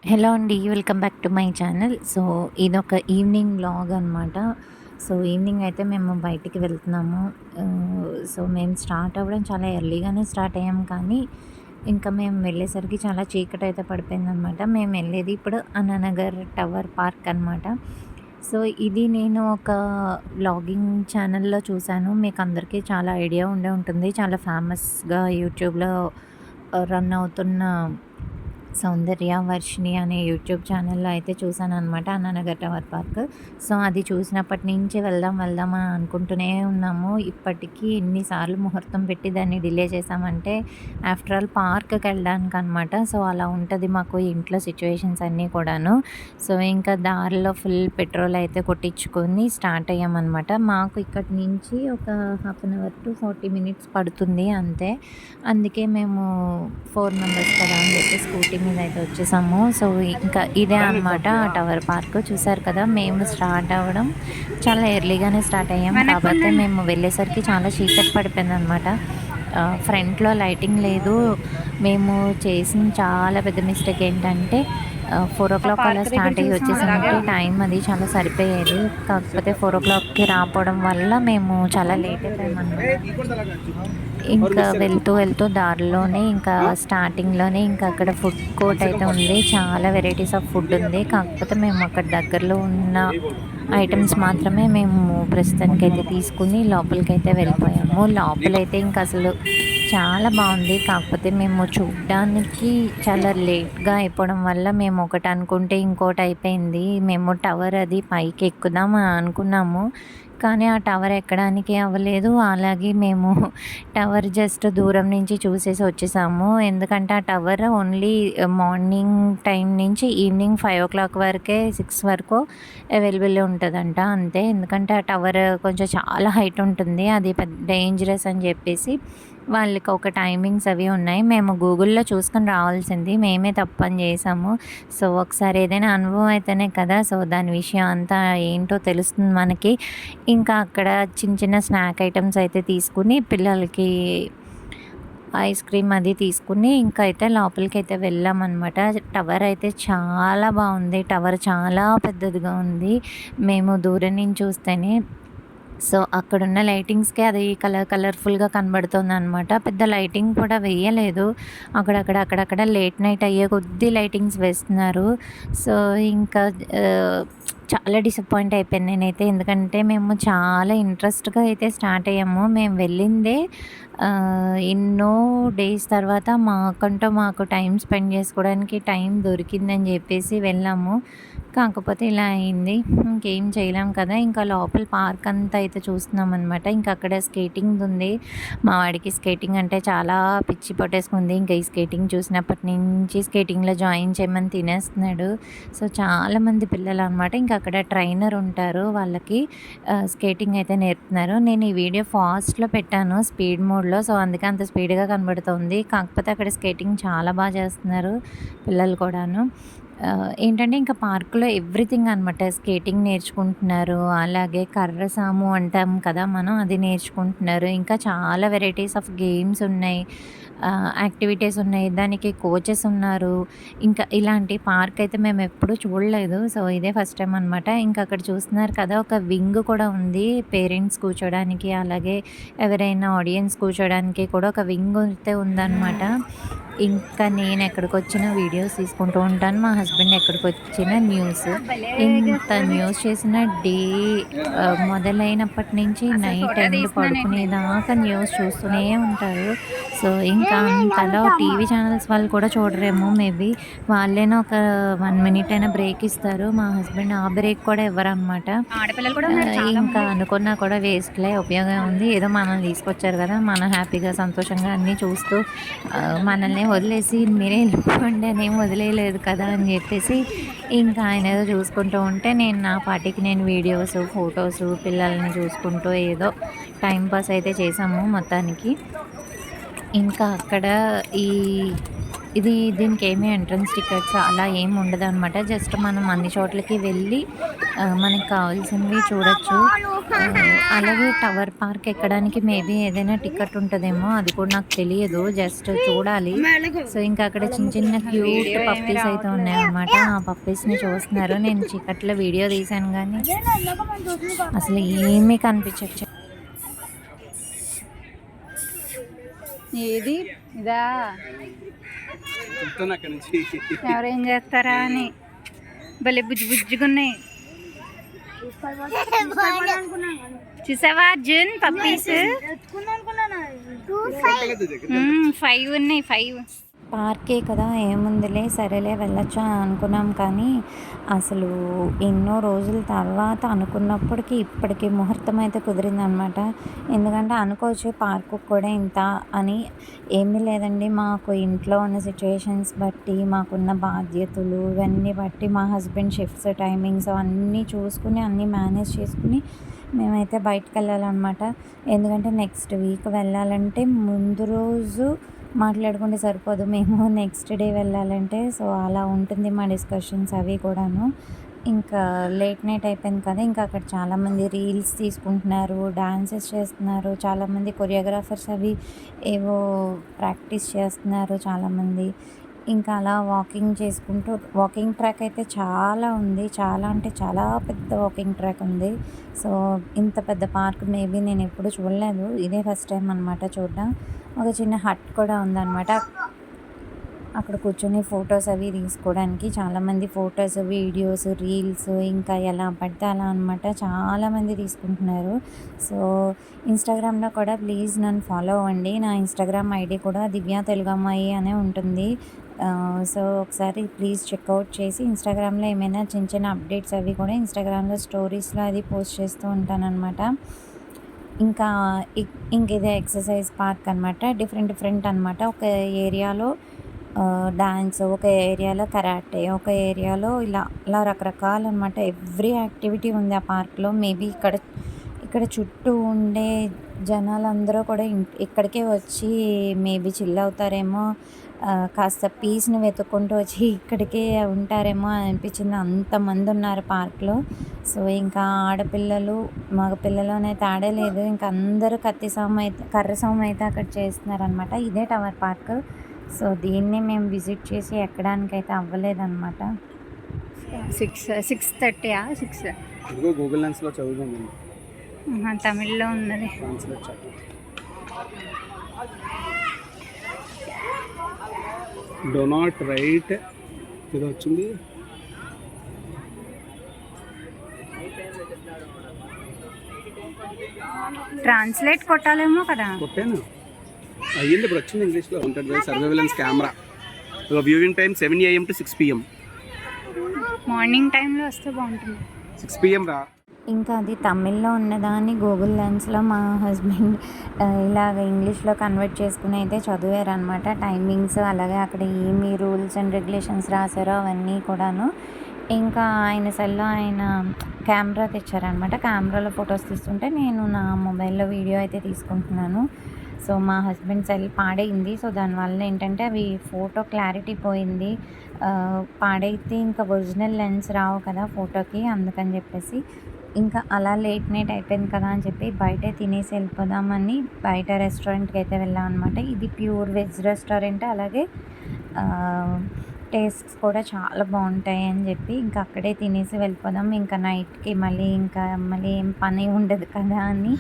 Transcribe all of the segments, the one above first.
Hello అండి. Welcome back to my channel. So, ఇదొక evening vlog అనమాట. సో, ఈవినింగ్ అయితే మేము బయటికి వెళ్తున్నాము. సో, మేము స్టార్ట్ అవ్వడం చాలా ఎర్లీగానే స్టార్ట్ అయ్యాం. కానీ, ఇంకా మేము వెళ్ళేసరికి చాలా చీకటయితే పడిపోయిందనమాట. మేము వెళ్ళేది ఇప్పుడు అన్నానగర్ టవర్ పార్క్ అనమాట. సో, ఇది నేను ఒక వ్లాగింగ్ ఛానల్‌లో చూశాను. మీకందరికీ చాలా ఐడియా ఉండే ఉంటుంది. చాలా ఫేమస్‌గా యూట్యూబ్‌లో రన్ అవుతున్న 'సౌందర్య వర్షిణి' అనే యూట్యూబ్ ఛానల్‌లో అయితే చూశాననమాట అన్నానగర్ టవర్ పార్క్. సో, అది చూసినప్పటి నుంచి వెళ్దాం, వెళ్దాం అని అనుకుంటూనే ఉన్నాము. ఇప్పటికి ఎన్ని సార్లు ముహూర్తం పెట్టి దాన్ని డిలే చేశామంటే ఆఫ్టర్ ఆల్ పార్క్‌కెళ్ళడానికనమాట. సో, అలా ఉంటది మాకు ఇంట్లో సిట్యుయేషన్స్ అన్నీ కూడాను. సో, ఇంకా దారిలో ఫుల్ పెట్రోల్ అయితే కొట్టించుకొని స్టార్ట్ అయ్యామనమాట. మాకు ఇక్కడి నుంచి ఒక half an hour to 40 minutes పడుతుంది అంతే. అందుకే మేము 4 మెంబర్స్ కదా అని చెప్పి స్కూటీ మీద అయితే వచ్చేసాము. సో, ఇంకా ఇదే అనమాట టవర్ పార్క్. చూసారు కదా, మేము స్టార్ట్ అవ్వడం చాలా ఎర్లీగానే స్టార్ట్ అయ్యాం. కాబట్టి మేము వెళ్ళేసరికి చాలా చీకటి పడిపోయిందనమాట. ఫ్రంట్‌లో లైటింగ్ లేదు. మేము చేసిన చాలా పెద్ద మిస్టేక్ ఏంటంటే 4:00 అలా స్టార్ట్ అయ్యి వచ్చేసామంటే టైం అది చాలా సరిపోయేది. కాకపోతే 4:00కి రాకపోవడం వల్ల మేము చాలా లేట్ అయిపోయామన్నమాట. ఇంకా వెళ్తూ వెళ్తూ దారిలోనే ఇంకా స్టార్టింగ్‌లోనే ఇంకా అక్కడ ఫుడ్ కోర్ట్ అయితే ఉంది. చాలా వెరైటీస్ ఆఫ్ ఫుడ్ ఉంది. కాకపోతే మేము అక్కడ దగ్గరలో ఉన్న ఐటెమ్స్ మాత్రమే మేము ప్రస్తుతానికైతే తీసుకుని లోపలికైతే వెళ్ళిపోయాము. లోపలైతే ఇంకా అసలు చాలా బాగుంది. కాకపోతే మేము చూడ్డానికి చాలా లేట్‌గా అయిపోవడం వల్ల మేము ఒకటి అనుకుంటే ఇంకోటి అయిపోయింది. మేము టవర్ అది పైకి ఎక్కుదాం అని అనుకున్నాము. కానీ ఆ టవర్ ఎక్కడానికి అవ్వలేదు. అలాగే మేము టవర్ జస్ట్ దూరం నుంచి చూసేసి వచ్చేసాము. ఎందుకంటే ఆ టవర్ ఓన్లీ మార్నింగ్ టైం నుంచి ఈవినింగ్ 5:00 వరకే 6 వరకు అవైలబుల్ ఉంటదంట అంతే. ఎందుకంటే ఆ టవర్ కొంచెం చాలా హైట్ ఉంటుంది. అది డేంజరస్ అని చెప్పేసి వాళ్ళకి ఒక టైమింగ్స్ అవి ఉన్నాయి. మేము గూగుల్‌లో చూసుకొని రావాల్సింది. మేమే తప్పని చేసాము. సో, ఒకసారి ఏదైనా అనుభవం అయితేనే కదా! సో, దాని విషయం అంతా ఏంటో తెలుస్తుంది మనకి. ఇంకా అక్కడ చిన్న చిన్న స్నాక్ ఐటెమ్స్ అయితే తీసుకుని పిల్లలకి ఐస్ క్రీమ్ అది తీసుకుని ఇంకా అయితే లోపలికైతే వెళ్ళామనమాట. టవర్ అయితే చాలా బాగుంది. టవర్ చాలా పెద్దదిగా ఉంది. మేము దూరం నుంచి చూస్తేనే సో, అక్కడున్న లైటింగ్స్‌కే అది కలర్‌ఫుల్‌గా కనబడుతోందనమాట. పెద్ద లైటింగ్ కూడా వేయలేదు. అక్కడక్కడ లేట్ నైట్ అయ్యే కొద్దీ లైటింగ్స్ వేస్తున్నారు. సో, ఇంకా ఆహ్, చాలా డిసప్పాయింట్ అయిపోయాను నేనైతే. ఎందుకంటే మేము చాలా ఇంట్రెస్ట్‌గా అయితే స్టార్ట్ అయ్యాము. మేము వెళ్ళిందే ఎన్నో డేస్ తర్వాత మాకంటూ మాకు టైం స్పెండ్ చేసుకోవడానికి టైం దొరికిందని చెప్పేసి వెళ్ళాము. కాకపోతే ఇలా అయింది. ఇంకేం చేయలేం కదా! ఇంకా లోపల పార్క్ అంతా అయితే చూస్తున్నామనమాట. ఇంకా అక్కడ స్కేటింగ్‌దుంది. మా వాడికి స్కేటింగ్ అంటే చాలా పిచ్చి పట్టేసుకుంది. ఇంకా ఈ స్కేటింగ్ చూసినప్పటి నుంచి స్కేటింగ్‌లో జాయిన్ చేయమని తినేస్తున్నాడు. సో, చాలామంది పిల్లలనమాట. ఇంకా అక్కడ ట్రైనర్ ఉంటారు. వాళ్ళకి స్కేటింగ్ అయితే నేర్పుతున్నారు. నేను ఈ వీడియో ఫాస్ట్‌లో పెట్టాను స్పీడ్ మోడ్‌లో. సో, అందుకే అంత స్పీడ్‌గా కనబడుతోంది. కాకపోతే అక్కడ స్కేటింగ్ చాలా చేస్తున్నారు పిల్లలు కూడాను. ఏంటంటే ఇంకా పార్క్‌లో ఎవ్రీథింగ్ అనమాట. స్కేటింగ్ నేర్చుకుంటున్నారు. అలాగే కర్ర సాము అంటాం కదా మనం, అది నేర్చుకుంటున్నారు. ఇంకా చాలా వెరైటీస్ ఆఫ్ గేమ్స్ ఉన్నాయి. యాక్టివిటీస్ ఉన్నాయి. దానికి కోచెస్ ఉన్నారు. ఇంకా ఇలాంటి పార్క్ అయితే మేము ఎప్పుడూ చూడలేదు. సో, ఇదే ఫస్ట్ టైమ్ అనమాట. ఇంకా అక్కడ చూస్తున్నారు కదా, ఒక వింగ్ కూడా ఉంది. పేరెంట్స్ కూర్చోడానికి, అలాగే ఎవరైనా ఆడియన్స్ కూర్చోడానికి కూడా ఒక వింగ్ అయితే ఉందనమాట. ఇంకా నేను ఎక్కడికొచ్చినా వీడియోస్ తీసుకుంటూ ఉంటాను. మా హస్బెండ్ ఎక్కడికొచ్చినా న్యూస్. ఇంత న్యూస్ చేసిన డే మొదలైనప్పటి నుంచి నైట్ ఎండ్ పడుకునేదాకా న్యూస్ చూస్తూనే ఉంటారు. సో, ఇంకా అంతలో టీవీ ఛానల్స్ వాళ్ళు కూడా చూడరేమో మేబీ. వాళ్ళైనా ఒక 1 మినిట్ అయినా బ్రేక్ ఇస్తారు. మా హస్బెండ్ ఆ బ్రేక్ కూడా ఇవ్వరనమాట. ఆడపిల్లలు కూడా ఉన్నారు చాలా ఇంకా మంది. అనుకున్నా కూడా వేస్ట్‌లే, ఉపయోగం ఉంది. ఏదో మనల్ని తీసుకొచ్చారు కదా! మనం హ్యాపీగా, సంతోషంగా అన్నీ చూస్తూ మనల్ని వదిలేసి మీరే వెళ్ళిపోండి అనేం వదిలేయలేదు కదా అని చెప్పేసి ఇంకా ఆయన ఏదో చూసుకుంటూ ఉంటే నేను నా పాటికి నేను వీడియోస్, ఫొటోసు, పిల్లల్ని చూసుకుంటూ ఏదో టైం పాస్ అయితే చేసాము మొత్తానికి. ఇంకా అక్కడ ఈ దీనికి ఏమీ ఎంట్రన్స్ టికెట్స్ అలా ఏమి ఉండదనమాట. జస్ట్ మనం అన్ని చోట్లకి వెళ్ళి మనకు కావాల్సినవి చూడొచ్చు. అలాగే టవర్ పార్క్ ఎక్కడానికి మేబీ ఏదైనా టికెట్ ఉంటదేమో, అది కూడా నాకు తెలియదు. జస్ట్ చూడాలి. సో, ఇంకా అక్కడ చిన్న చిన్న క్యూట్ పప్పీస్ అయితే ఉన్నాయన్నమాట. ఆ పప్పీస్‌ని చూస్తున్నారు. నేను చీకట్లో వీడియో తీశాను గానీ అసలు ఏమీ కనిపించట్లే. ఏది ఇదా ఎవరేం చేస్తారా అని భలే బుజ్జి బుజ్జిగున్నాయి. చూసావా అర్జున్ పప్పీస్ 5 ఉన్నాయి 5. పార్కే కదా ఏముందిలే సరేలే వెళ్ళొచ్చా అనుకున్నాం, కానీ అసలు ఎన్నో రోజుల తర్వాత అనుకున్నప్పటికీ ఇప్పటికి ముహూర్తం అయితే కుదిరిందనమాట. ఎందుకంటే అనుకోవచ్చు పార్కు కూడా ఇంత అని, ఏమీ లేదండి. మాకు ఇంట్లో ఉన్న సిచ్యువేషన్స్ బట్టి, మాకున్న బాధ్యతలు ఇవన్నీ బట్టి, మా హస్బెండ్ షిఫ్ట్స్ టైమింగ్స్ అన్నీ చూసుకుని అన్నీ మేనేజ్ చేసుకుని మేమైతే బయటకు వెళ్ళాలన్నమాట. ఎందుకంటే నెక్స్ట్ వీక్ వెళ్ళాలంటే ముందు రోజు మాట్లాడుకుంటే సరిపోదు, మేము నెక్స్ట్ డే వెళ్ళాలంటే. సో అలా ఉంటుంది మా డిస్కషన్స్ అవి కూడాను. ఇంకా లేట్ నైట్ అయిపోయింది కదా, ఇంకా అక్కడ చాలామంది రీల్స్ తీసుకుంటున్నారు, డాన్సెస్ చేస్తున్నారు, చాలామంది కొరియోగ్రాఫర్స్ అవి ఏవో ప్రాక్టీస్ చేస్తున్నారు చాలామంది. ఇంకా అలా వాకింగ్ చేసుకుంటూ, వాకింగ్ ట్రాక్ అయితే చాలా ఉంది, చాలా అంటే చాలా పెద్ద వాకింగ్ ట్రాక్ ఉంది. సో ఇంత పెద్ద పార్క్ మేబీ నేను ఎప్పుడు చూడలేదు, ఇదే ఫస్ట్ టైం అనమాట చూడడం. ఒక చిన్న హట్ కూడా ఉందన్నమాట. అక్కడ కూర్చొని ఫొటోస్ అవి తీసుకోవడానికి చాలామంది ఫొటోస్, వీడియోస్, రీల్స్ ఇంకా ఎలా పడితే అలా అనమాట చాలామంది తీసుకుంటున్నారు. సో ఇన్స్టాగ్రామ్లో కూడా ప్లీజ్ నన్ను ఫాలో అవ్వండి. నా ఇన్స్టాగ్రామ్ ఐడి కూడా దివ్య తెలుగు అమ్మాయి అనే ఉంటుంది. సో ఒకసారి ప్లీజ్ చెక్అవుట్ చేసి, ఇన్స్టాగ్రామ్లో ఏమైనా చిన్న చిన్న అప్డేట్స్ అవి కూడా ఇన్స్టాగ్రామ్లో స్టోరీస్లో అది పోస్ట్ చేస్తూ ఉంటానన్నమాట. ఇంకా ఇదే ఎక్సర్సైజ్ పార్క్ అనమాట. డిఫరెంట్ అనమాట. ఒక ఏరియాలో డాన్స్, ఒక ఏరియాలో కరాటే, ఒక ఏరియాలో ఇలా రకరకాలనమాట. ఎవ్రీ యాక్టివిటీ ఉంది ఆ పార్క్లో. మేబీ ఇక్కడ చుట్టూ ఉండే జనాలందరూ కూడా ఇక్కడికే వచ్చి మేబీ చిల్ అవుతారేమో, కాస్త పీస్ని వెతుక్కుంటూ వచ్చి ఇక్కడికే ఉంటారేమో అనిపించింది. అంతమంది ఉన్నారు పార్క్లో. సో ఇంకా ఆడపిల్లలు మగపిల్లలు అనే తేడా లేదు, ఇంకా అందరూ కర్ర సాము అయితే అక్కడ చేస్తున్నారనమాట. ఇదే టవర్ పార్క్. సో దీన్ని మేము విజిట్ చేసి ఎక్కడానికైతే అవ్వలేదన్నమాట. 6:30 6 గూగుల్ లెన్స్లో చదువుతుంది, తమిళ్లో ఉన్నది. డో నాట్ రైట్ ఇది వచ్చింది. ట్రాన్స్లేట్ కొట్టాలేమో కదా. కొట్టాను, అయ్యింది. ఇప్పుడు వచ్చింది ఇంగ్లీష్లో. ఉంటుంది surveillance camera. Viewing time 7 AM to 6 PM. Morning టైంలో వస్తే బాగుంటుంది. 6 PM రా. ఇంకా అది తమిళ్లో ఉన్నదాన్ని గూగుల్ లెన్స్లో మా హస్బెండ్ ఇలాగ ఇంగ్లీష్లో కన్వర్ట్ చేసుకుని అయితే చదివారనమాట. టైమింగ్స్ అలాగే అక్కడ ఏమి రూల్స్ అండ్ రెగ్యులేషన్స్ రాశారో అవన్నీ కూడాను. ఇంకా ఆయన సెల్లో ఆయన కెమెరా తెచ్చారనమాట. కెమెరాలో ఫొటోస్ తీస్తుంటే నేను నా మొబైల్లో వీడియో అయితే తీసుకుంటున్నాను. సో మా హస్బెండ్ సెల్ పాడైంది. సో దానివల్ల ఏంటంటే అవి ఫోటో క్లారిటీ పోయింది. పాడైతే ఇంకా ఒరిజినల్ లెన్స్ రావు కదా ఫోటోకి, అందుకని చెప్పేసి ఇంకా అలా లేట్ నైట్ అయిపోయింది కదా అని చెప్పి బయటే తినేసి వెళ్ళిపోదామని బయట రెస్టారెంట్కి అయితే వెళ్ళాం అనమాట. ఇది ప్యూర్ వెజ్ రెస్టారెంట్, అలాగే టేస్ట్స్ కూడా చాలా బాగుంటాయి అని చెప్పి ఇంకా అక్కడే తినేసి వెళ్ళిపోదాం. ఇంకా నైట్కి మళ్ళీ ఏం పని ఉండదు కదా అని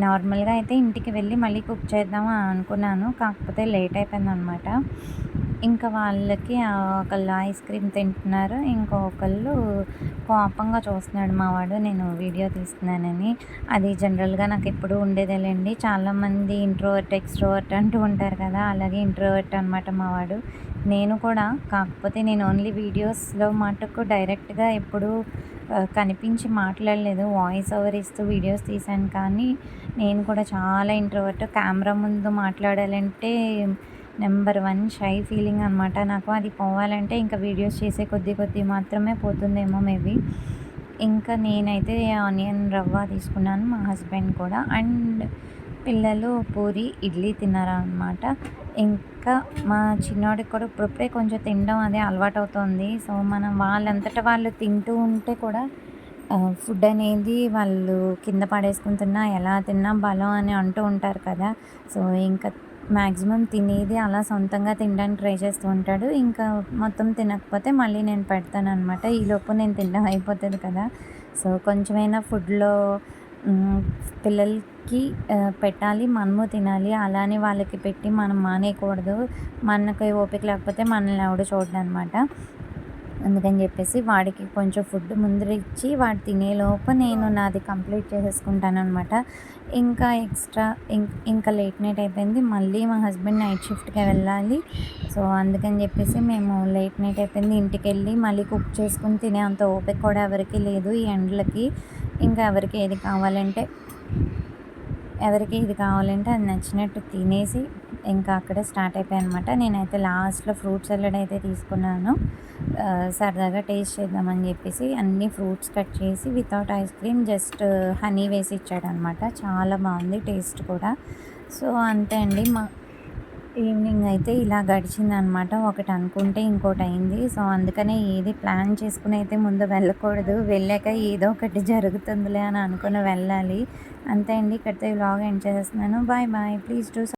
నార్మల్గా అయితే ఇంటికి వెళ్ళి మళ్ళీ కుక్ చేద్దాం అనుకున్నాను. కాకపోతే లేట్ అయిపోయింది అనమాట. ఇంకా వాళ్ళకి ఒకళ్ళు ఐస్ క్రీమ్ తింటున్నారు, ఇంకొకళ్ళు కోపంగా చూస్తున్నాడు మా వాడు నేను వీడియో తీస్తున్నానని. అది జనరల్గా నాకు ఎప్పుడు ఉండేదేలేండి. చాలామంది ఇంట్రోవర్ట్ ఎక్స్ట్రోవర్ట్ అంటూ ఉంటారు కదా, అలాగే ఇంట్రోవర్ట్ అనమాట మా వాడు. నేను కూడా, కాకపోతే నేను ఓన్లీ వీడియోస్లో మటుకు డైరెక్ట్గా ఎప్పుడూ కనిపించి మాట్లాడలేదు, వాయిస్ ఓవర్ ఇస్తూ వీడియోస్ తీశాను. కానీ నేను కూడా చాలా ఇంట్రోవర్ట్. కెమెరా ముందు మాట్లాడాలంటే నెంబర్ 1 షై ఫీలింగ్ అనమాట నాకు. అది పోవాలంటే ఇంకా వీడియోస్ చేసే కొద్దీ మాత్రమే పోతుందేమో మేబీ. ఇంకా నేనైతే ఆనియన్ రవ్వ తీసుకున్నాను, మా హస్బెండ్ కూడా. అండ్ పిల్లలు పూరి ఇడ్లీ తిన్నారనమాట. ఇంకా మా చిన్నోడికి కూడా ఇప్పుడిప్పుడే కొంచెం తినడం అది అలవాటవుతోంది. సో, మనం వాళ్ళంతట వాళ్ళు తింటూ ఉంటే కూడా ఫుడ్ అనేది వాళ్ళు కింద పడేసుకొని తిన్నా, ఎలా తిన్నా బలం అని అంటూ ఉంటారు కదా! సో, ఇంకా మ్యాక్సిమం తినేది అలా సొంతంగా తినడానికి ట్రై చేస్తూ ఉంటాడు. ఇంకా మొత్తం తినకపోతే మళ్ళీ నేను పెడతాననమాట. ఈలోపు నేను తినడం అయిపోతది కదా! సో, కొంచెమైనా ఫుడ్‌లో హ్మ్, పిల్లలకి పెట్టాలి. మనము తినాలి. అలానే వాళ్ళకి పెట్టి మనం మానేయకూడదు. మనకి ఓపిక లేకపోతే మనల్ని ఎవడు చూడడనమాట. అందుకని చెప్పేసి వాడికి కొంచెం ఫుడ్ ముందర ఇచ్చి వాడు తినేలోపు నేను నాది కంప్లీట్ చేసేసుకుంటాననమాట. ఇంకా ఎక్స్ట్రా ఇంకా లేట్ నైట్ అయిపోయింది. మళ్ళీ మా హస్బెండ్ నైట్ షిఫ్ట్‌కి వెళ్ళాలి. సో, అందుకని చెప్పేసి మేము లేట్ నైట్ అయిపోయింది. ఇంటికెళ్ళి మళ్ళీ కుక్ చేసుకొని తినే అంత ఓపిక కూడా ఎవరికీ లేదు ఈ ఎండలకి. ఇంకా ఎవరికి ఏది కావాలంటే అది నచ్చినట్టు తినేసి ఇంకా అక్కడే స్టార్ట్ అయిపోయానమాట. నేనైతే లాస్ట్‌లో ఫ్రూట్ సలాడ్ అయితే తీసుకున్నాను. సరదాగా టేస్ట్ చేద్దామని చెప్పేసి అన్ని ఫ్రూట్స్ కట్ చేసి without ice cream just honey వేసి ఇచ్చాడనమాట. చాలా బాగుంది టేస్ట్ కూడా. సో, అంతే అండి. ఈవినింగ్ అయితే ఇలా గడిచిందనమాట. ఒకటి అనుకుంటే ఇంకోటయింది. సో, అందుకనే ఏది ప్లాన్ చేసుకొని అయితే ముందు వెళ్ళకూడదు. వెళ్ళాక ఏదో ఒకటి జరుగుతుందిలే అని అనుకుని వెళ్ళాలి. అంతే అండి. ఇక్కడితో ఈ వ్లాగ్ ఎండ్ చేసేస్తున్నాను. Bye bye. Please do